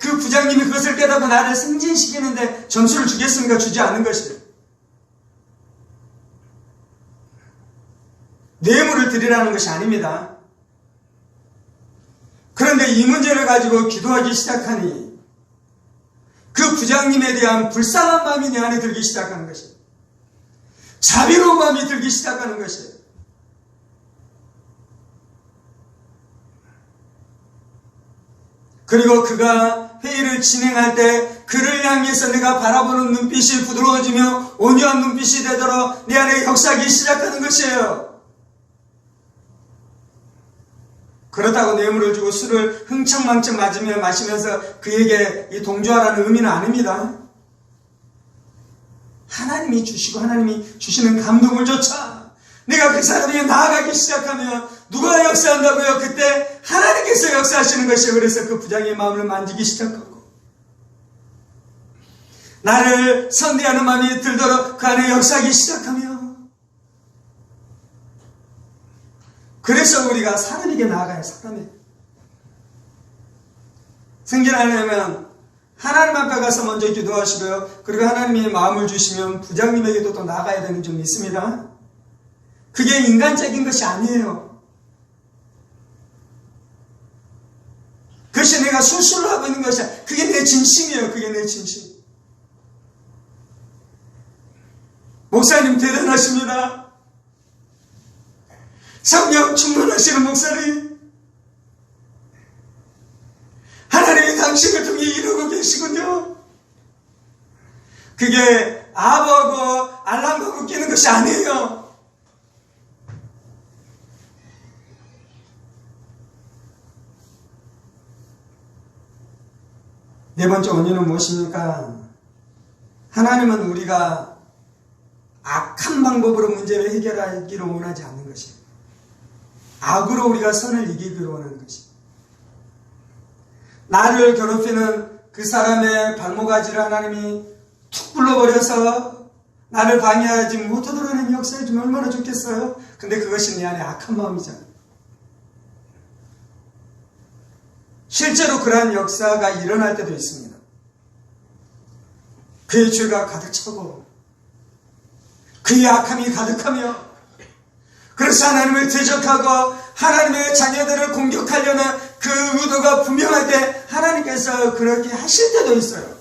그 부장님이 그것을 깨닫고 나를 승진시키는데 점수를 주겠습니까? 주지 않는 것이에요. 뇌물을 드리라는 것이 아닙니다. 그런데 이 문제를 가지고 기도하기 시작하니 그 부장님에 대한 불쌍한 마음이 내 안에 들기 시작하는 것이에요. 자비로운 마음이 들기 시작하는 것이에요. 그리고 그가 회의를 진행할 때 그를 향해서 내가 바라보는 눈빛이 부드러워지며 온유한 눈빛이 되도록 내 안에 역사하기 시작하는 것이에요. 그렇다고 뇌물을 주고 술을 흥청망청 마시면서 그에게 이 동조하라는 의미는 아닙니다. 하나님이 주시고 하나님이 주시는 감동을 조차 내가 그 사람에게 나아가기 시작하면 누가 역사한다고요? 그때 하나님께서 역사하시는 것이에요. 그래서 그 부장의 마음을 만지기 시작하고 나를 선대하는 마음이 들도록 그 안에 역사하기 시작하며, 그래서 우리가 사람에게 나아가요. 사람에게. 승진하려면 하나님 앞에 가서 먼저 기도하시고요. 그리고 하나님이 마음을 주시면 부장님에게도 또 나아가야 되는 점이 있습니다. 그게 인간적인 것이 아니에요. 그것이 내가 술수를 하고 있는 것이 아니라 그게 내 진심이에요. 그게 내 진심. 목사님 대단하십니다. 성령 충만하시는 목사님, 하나님이 당신을 통해 이루고 계시군요. 그게 아부하고 알람하고 끼는 것이 아니에요. 네 번째 원인은 무엇입니까? 하나님은 우리가 악한 방법으로 문제를 해결하기를 원하지 않는 것이에요. 악으로 우리가 선을 이기기를 원하는 것이에요. 나를 괴롭히는 그 사람의 발목아지를 하나님이 툭 불러버려서 나를 방해하지 못하도록 하는 역사해 주면 얼마나 좋겠어요? 근데 그것이 내 안에 악한 마음이잖아요. 실제로 그러한 역사가 일어날 때도 있습니다. 그의 죄가 가득 차고 그의 악함이 가득하며 그래서 하나님을 대적하고 하나님의 자녀들을 공격하려는 그 의도가 분명하게 하나님께서 그렇게 하실 때도 있어요.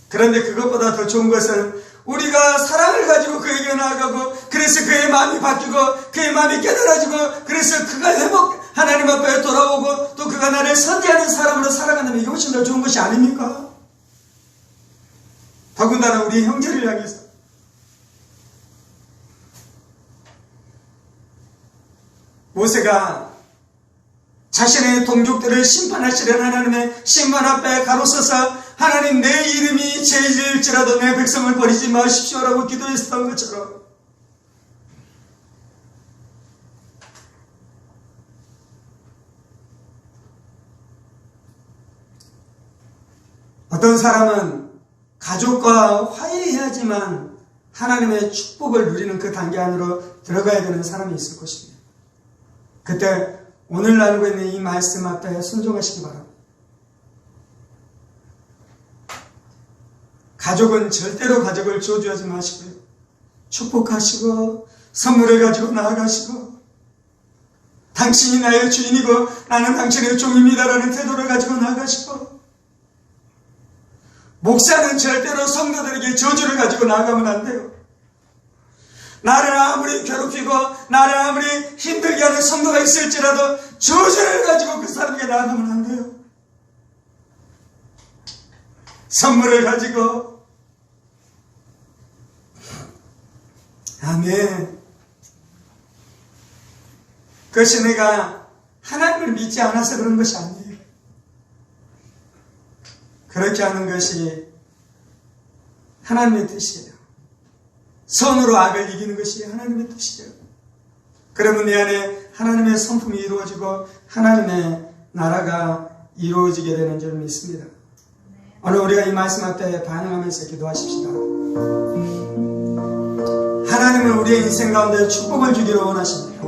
그런데 그것보다 더 좋은 것은 우리가 사랑을 가지고 그에게 나아가고 그래서 그의 마음이 바뀌고 그의 마음이 깨달아지고 그래서 그가 하나님 앞에 돌아오고 또 그가 나를 선대하는 사람으로 살아간다면 이게 훨씬 더 좋은 것이 아닙니까? 더군다나 우리 형제를 향해서 모세가 자신의 동족들을 심판하시려는 하나님의 심판 앞에 가로서서 하나님 내 이름이 죄질지라도 내 백성을 버리지 마십시오라고 기도했었던 것처럼 어떤 사람은 가족과 화해해야지만 하나님의 축복을 누리는 그 단계 안으로 들어가야 되는 사람이 있을 것입니다. 그때 오늘 나누고 있는 이 말씀 앞에 순종하시기 바랍니다. 가족은 절대로 가족을 저주하지 마시고요. 축복하시고 선물을 가지고 나아가시고 당신이 나의 주인이고 나는 당신의 종입니다라는 태도를 가지고 나아가시고 목사는 절대로 성도들에게 저주를 가지고 나아가면 안 돼요. 나를 아무리 괴롭히고 나를 아무리 힘들게 하는 성도가 있을지라도 저주를 가지고 그 사람에게 나아가면 안 돼요. 선물을 가지고 아멘. 그것이 내가 하나님을 믿지 않아서 그런 것이 아니에요. 그렇게 하는 것이 하나님의 뜻이에요. 선으로 악을 이기는 것이 하나님의 뜻이에요. 그러면 내 안에 하나님의 성품이 이루어지고 하나님의 나라가 이루어지게 되는 줄 믿습니다. 오늘 우리가 이 말씀 앞에 반응하면서 기도하십시다. 하나님은 우리의 인생 가운데 축복을 주기를 원하십니다.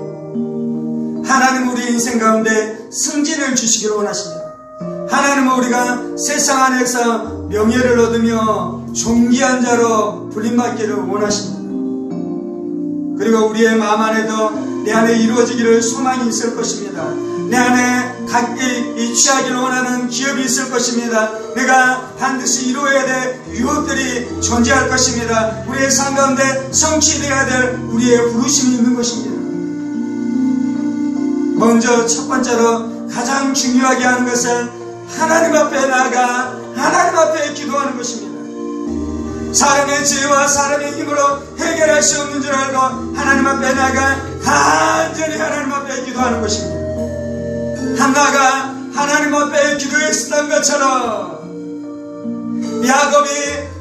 하나님은 우리의 인생 가운데 승진을 주시기를 원하십니다. 하나님은 우리가 세상 안에서 명예를 얻으며 존귀한 자로 불림받기를 원하십니다. 그리고 우리의 마음 안에도 내 안에 이루어지기를 소망이 있을 것입니다. 내 안에 각기 취하기를 원하는 기업이 있을 것입니다. 내가 반드시 이루어야 될 유업들이 존재할 것입니다. 우리의 삶 가운데 성취되어야 될 우리의 부르심이 있는 것입니다. 먼저 첫 번째로 가장 중요하게 하는 것은 하나님 앞에 나아가 하나님 앞에 기도하는 것입니다. 사람의 지혜와 사람의 힘으로 해결할 수 없는 줄 알고 하나님 앞에 나아가 간절히 하나님 앞에 기도하는 것입니다. 한나가 하나님 앞에 기도했었던 것처럼 야곱이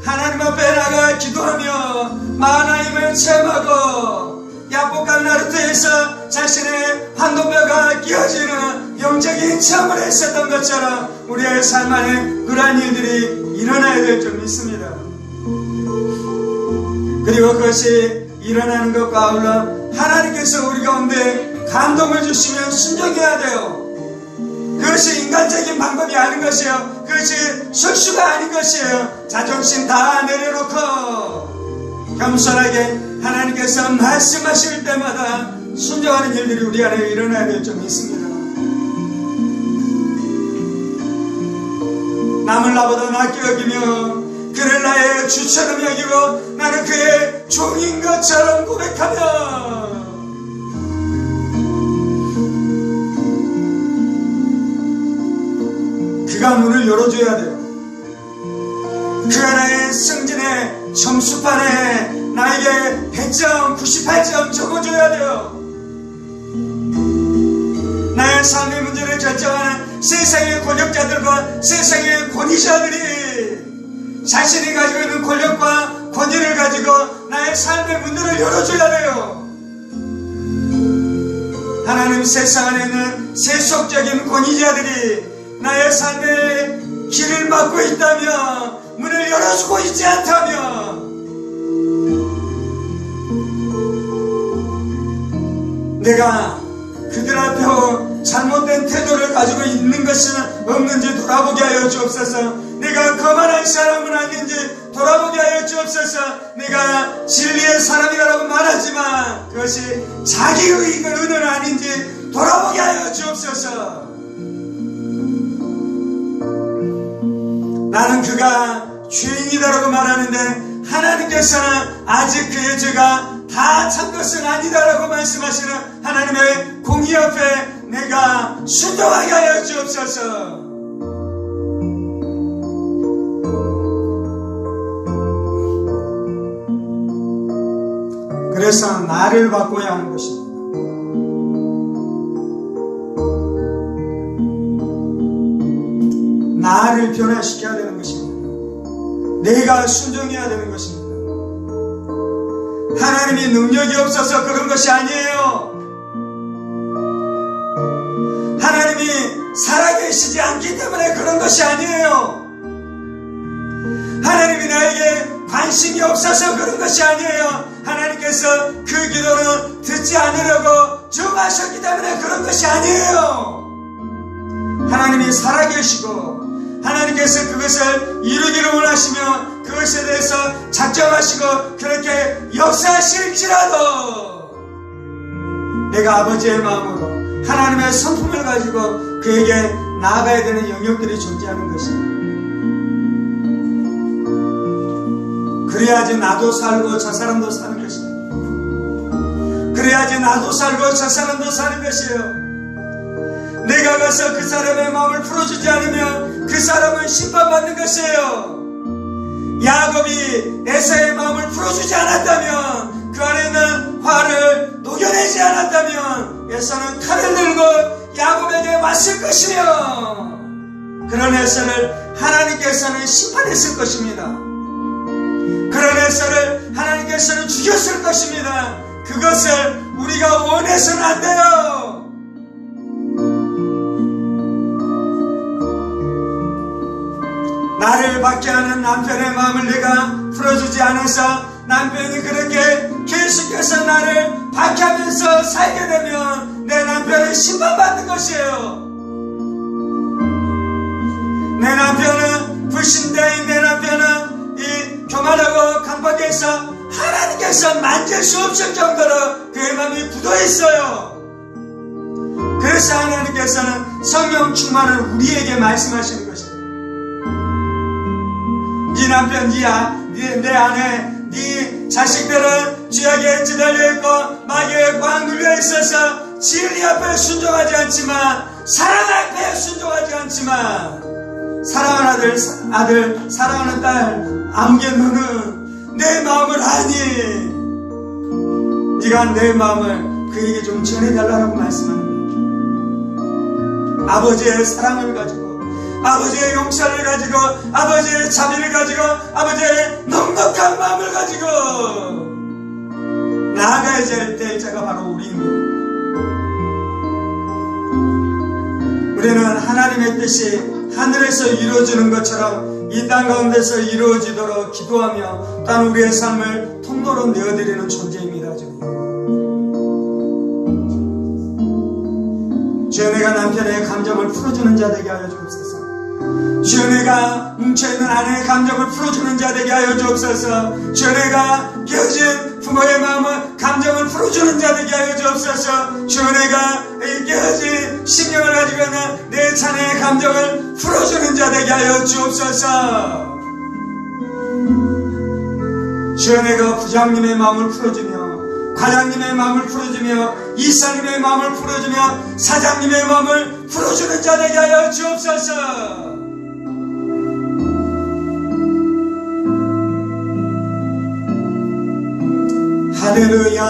하나님 앞에 나아가 기도하며 마나임을 체험하고 야복강 나루터에서 자신의 환도뼈가 끼어지는 영적인 체험을 했었던 것처럼 우리의 삶 안에 그러한 일들이 일어나야 될 줄 믿습니다. 그리고 그것이 일어나는 것과 아울러 하나님께서 우리 가운데 감동을 주시면 순종해야 돼요. 그것이 인간적인 방법이 아닌 것이에요. 그것이 실수가 아닌 것이에요. 자존심 다 내려놓고 겸손하게 하나님께서 말씀하실 때마다 순종하는 일들이 우리 안에 일어나야 될 줄 믿습니다. 남을 나보다 낫게 여기며 그를 나의 주처럼 여기고 나는 그의 종인 것처럼 고백하며 그가 문을 열어줘야 돼요. 그가 나의 승진의 점수판에 나에게 100점, 98점 적어줘야 돼요. 나의 삶의 결정하는 세상의 권력자들과 세상의 권위자들이 자신이 가지고 있는 권력과 권위를 가지고 나의 삶의 문들을 열어줘야 돼요. 하나님, 세상 안에 있는 세속적인 권위자들이 나의 삶의 길을 막고 있다며, 문을 열어주고 있지 않다며, 내가 그들 앞에 잘못된 태도를 가지고 있는 것은 없는지 돌아보게 하여 주옵소서. 내가 거만한 사람은 아닌지 돌아보게 하여 주옵소서. 내가 진리의 사람이라고 말하지만 그것이 자기의 은혜는 아닌지 돌아보게 하여 주옵소서. 나는 그가 죄인이다라고 말하는데 하나님께서는 아직 그의 죄가 다 찬 것은 아니다라고 말씀하시는 하나님의 공의 앞에 내가 순종하게 하여 주옵소서. 그래서 나를 바꿔야 하는 것입니다. 나를 변화시켜야 되는 것입니다. 내가 순종해야 되는 것입니다. 하나님이 능력이 없어서 그런 것이 아니에요. 하나님이 살아계시지 않기 때문에 그런 것이 아니에요. 하나님이 나에게 관심이 없어서 그런 것이 아니에요. 하나님께서 그 기도는 듣지 않으려고 정하셨기 때문에 그런 것이 아니에요. 하나님이 살아계시고 하나님께서 그것을 이루기를 원하시며 그것에 대해서 작정하시고 그렇게 역사하실지라도 내가 아버지의 마음으로 하나님의 성품을 가지고 그에게 나아가야 되는 영역들이 존재하는 것입니다. 그래야지 나도 살고 저 사람도 사는 것입니다. 그래야지 나도 살고 저 사람도 사는 것이에요. 내가 가서 그 사람의 마음을 풀어주지 않으면 그 사람은 심판받는 것이에요. 야곱이 에사의 마음을 풀어주지 않았다면, 그 안에 있는 화를 녹여내지 않았다면 에사는 칼을 들고 야곱에게 왔을 것이며, 그런 에사를 하나님께서는 심판했을 것입니다. 그런 에사를 하나님께서는 죽였을 것입니다. 그것을 우리가 원해서는 안 돼요. 나를 받게 하는 남편의 마음을 내가 풀어주지 않아서 남편이 그렇게 계속해서 나를 박해하면서 살게 되면 내 남편은 심판받는 것이에요. 내 남편은 불신자인 내 남편은 이 교만하고 강박해서 하나님께서 만질 수 없을 정도로 그의 마음이 굳어있어요. 그래서 하나님께서는 성령 충만을 우리에게 말씀하시는 것이에요. 네 남편, 내 아내, 네 자식들은 죄악에 찌들려 있고 마귀에 꽉 눌려 있어서 진리 앞에 순종하지 않지만, 사랑 앞에 순종하지 않지만, 사랑하는 아들, 사랑하는 딸, 아무개 너는 내 마음을 아니. 네가 내 마음을 그에게 좀 전해달라고 말씀하는 거예요. 아버지의 사랑을 가지고, 아버지의 용서를 가지고, 아버지의 자비를 가지고, 아버지의 넉넉한 마음을 가지고 나아가야 될 때자가 바로 우리입니다. 우리는 하나님의 뜻이 하늘에서 이루어지는 것처럼 이 땅 가운데서 이루어지도록 기도하며 또한 우리의 삶을 통로로 내어드리는 존재입니다. 주여, 내가 남편의 감정을 풀어주는 자 되게 하여 주옵소서. 주여, 내가 뭉쳐있는 아내의 감정을 풀어주는 자 되게 하여 주옵소서. 주여, 내가 깨어진 부모의 마음을 감정을 풀어주는 자 되게 하여 주옵소서. 주여, 내가 이 깨어진 신경을 가지고 있는 내 자녀의 감정을 풀어주는 자 되게 하여 주옵소서. 주여, 내가 부장님의 마음을 풀어주며 과장님의 마음을 풀어주며 이사님의 마음을 풀어주며 사장님의 마음을 풀어주는 자 되게 하여 주옵소서. 할렐루야,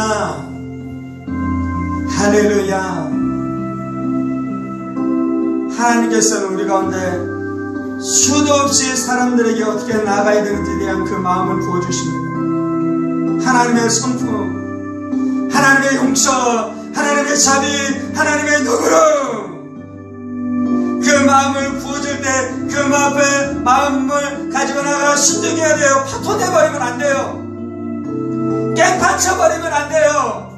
할렐루야. 하나님께서는 우리 가운데 수도 없이 사람들에게 어떻게 나아가야 되는지에 대한 그 마음을 부어주십니다. 하나님의 성품, 하나님의 용서, 하나님의 자비, 하나님의 누구로 그 마음을 부어줄 때 그 마음을 가지고 나가 순종해야 돼요. 파토돼버리면 안 돼요. 깽판 쳐버리면 안 돼요.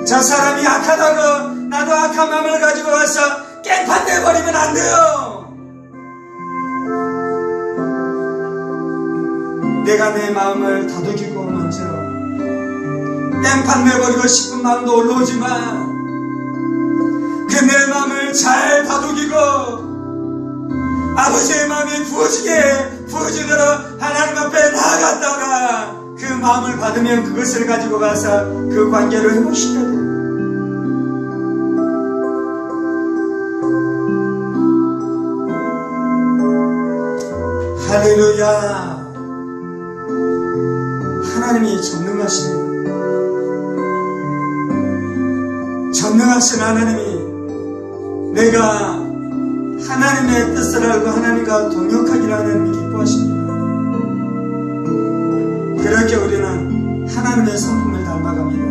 저 사람이 악하다고 나도 악한 마음을 가지고 와서 깽판 내버리면 안 돼요. 내가 내 마음을 다독이고 먼저 깽판 내버리고 싶은 마음도 올라오지만 그 내 마음을 잘 다독이고 아버지의 마음이 부어지도록 하나님 앞에 나아갔다가 그 마음을 받으면 그것을 가지고 가서 그 관계를 회복시켜야 돼요. 할렐루야. 하나님이 전능하신 하나님이 내가 하나님의 뜻을 알고 하나님과 동역하기를 하나님이 기뻐하십니다. 그렇게 우리는 하나님의 성품을 닮아갑니다.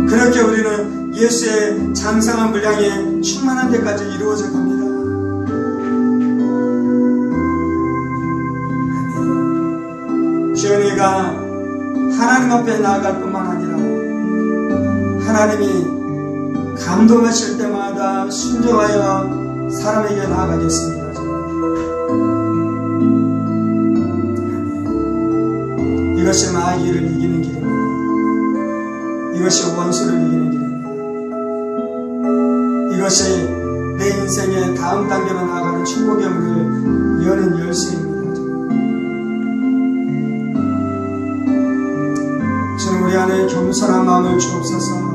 그렇게 우리는 예수의 장성한 분량에 충만한 데까지 이루어져 갑니다. 주여, 내가 하나님 앞에 나아갈 뿐만 아니라 하나님이 감동하실 때마다 순종하여 사람에게 나아가겠습니다. 이것이 마귀를 이기는 길입니다. 이것이 원수를 이기는 길입니다. 이것이 내 인생의 다음 단계로 나아가는 축복의 문을 여는 열쇠입니다. 저는 우리 안에 겸손한 마음을 주옵소서.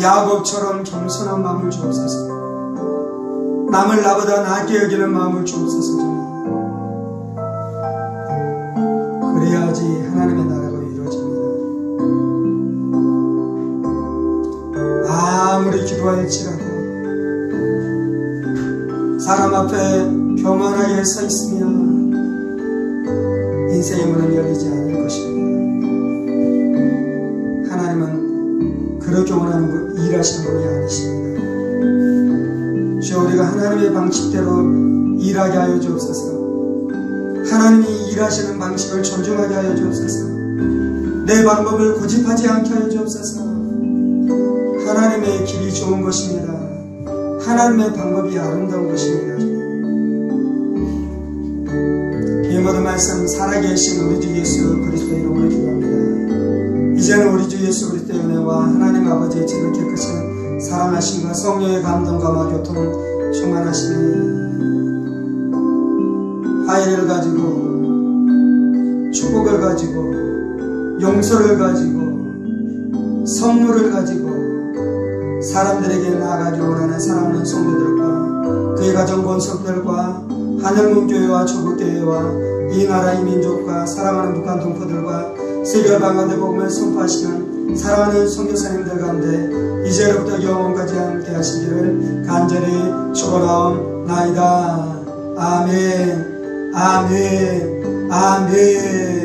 야곱처럼 겸손한 마음을 주옵소서. 남을 나보다 낫게 여기는 마음을 주옵소서. 그래야지 하나님의 나라가 이루어집니다. 아무리 기도할지라도 사람 앞에 교만하게 서 있으면 인생의 문은 열리지 않을 것입니다. 하나님은 그렇게 원하는 분, 일하시는 분이 아니십니다. 주여, 우리가 하나님의 방식대로 일하게 하여 주옵소서. 하나님이 일하시는 방식을 존중하게 하여 주옵소서. 내 방법을 고집하지 않게 하여 주옵소서. 하나님의 길이 좋은 것입니다. 하나님의 방법이 아름다운 것입니다. 이 모든 말씀 살아계신 우리 주 예수 그리스도의 이름으로 기도합니다. 이제는 우리 주 예수 그리스도의 은혜와 하나님 아버지의 지극히 크신 사랑하심과 성령의 감동과 교통 충만하시니 화해를 가지고 축복을 가지고 용서를 가지고 선물을 가지고 사람들에게 나아가기 원하는 사랑하는 성도들과 그의 가정 권속들과 하늘문교회와 조국교회와 이 나라 이 민족과 사랑하는 북한 동포들과 세계방언의 복음을 선포하시는 사랑하는 선교사님들 가운데 이제로부터 영원까지 함께 하시기를 간절히 축원하옵나이다. 아멘. 아멘. 아멘.